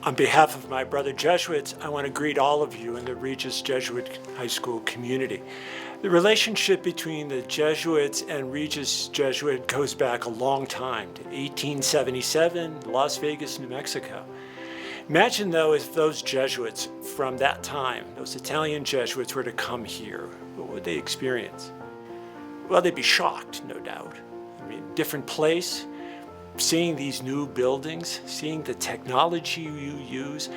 On behalf of my brother Jesuits, I want to greet all of you in the Regis Jesuit High School community. The relationship between the Jesuits and Regis Jesuit goes back a long time, to 1877, Las Vegas, New Mexico. Imagine though if those Jesuits from that time, those Italian Jesuits, were to come here, what would they experience? Well, they'd be shocked, no doubt. I mean, different place, seeing these new buildings, seeing the technology you use,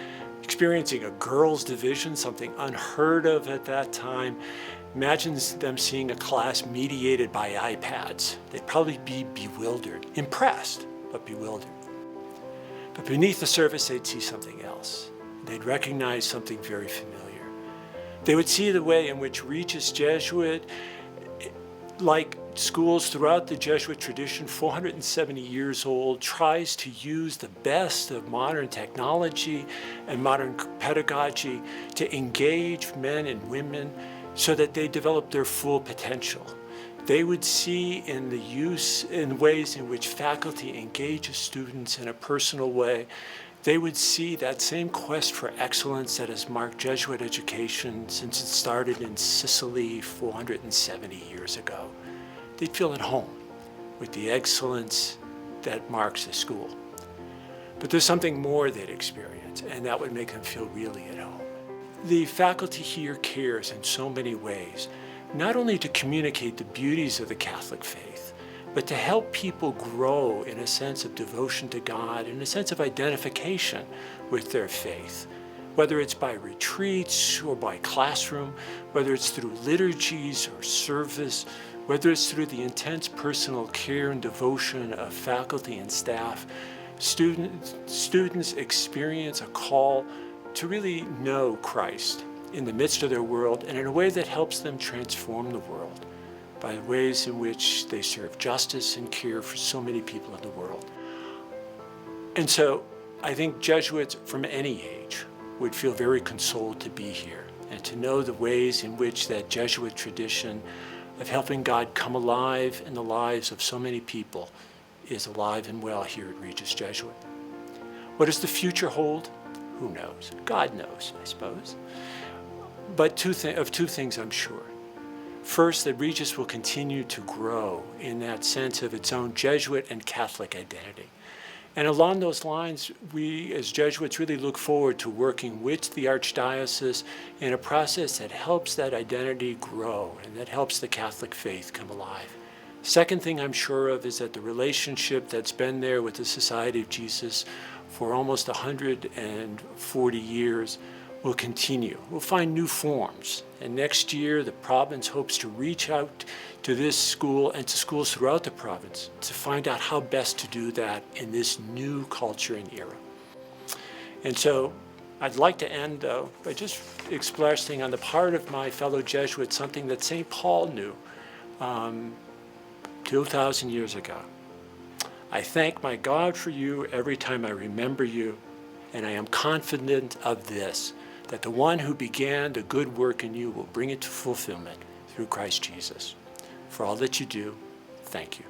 experiencing a girls' division, something unheard of at that time. Imagine them seeing a class mediated by iPads. They'd probably be bewildered, impressed, but bewildered. But beneath the surface, they'd see something else. They'd recognize something very familiar. They would see the way in which Regis Jesuit, like schools throughout the Jesuit tradition, 470 years old, tries to use the best of modern technology and modern pedagogy to engage men and women so that they develop their full potential. They would see in the ways in which faculty engages students in a personal way, they would see that same quest for excellence that has marked Jesuit education since it started in Sicily 470 years ago. They'd feel at home with the excellence that marks the school. But there's something more they'd experience, and that would make them feel really at home. The faculty here cares in so many ways, not only to communicate the beauties of the Catholic faith, but to help people grow in a sense of devotion to God, in a sense of identification with their faith. Whether it's by retreats or by classroom, whether it's through liturgies or service, whether it's through the intense personal care and devotion of faculty and staff, students experience a call to really know Christ in the midst of their world and in a way that helps them transform the world by the ways in which they serve justice and care for so many people in the world. And so I think Jesuits from any age would feel very consoled to be here and to know the ways in which that Jesuit tradition of helping God come alive in the lives of so many people is alive and well here at Regis Jesuit. What does the future hold? Who knows? God knows, I suppose. But of two things I'm sure. First, that Regis will continue to grow in that sense of its own Jesuit and Catholic identity. And along those lines, we as Jesuits really look forward to working with the Archdiocese in a process that helps that identity grow and that helps the Catholic faith come alive. Second thing I'm sure of is that the relationship that's been there with the Society of Jesus for almost 140 years will continue. We'll find new forms. And next year, the province hopes to reach out to this school and to schools throughout the province to find out how best to do that in this new culture and era. And so I'd like to end, though, by just expressing on the part of my fellow Jesuits something that St. Paul knew 2,000 years ago. I thank my God for you every time I remember you, and I am confident of this, that the one who began the good work in you will bring it to fulfillment through Christ Jesus. For all that you do, thank you.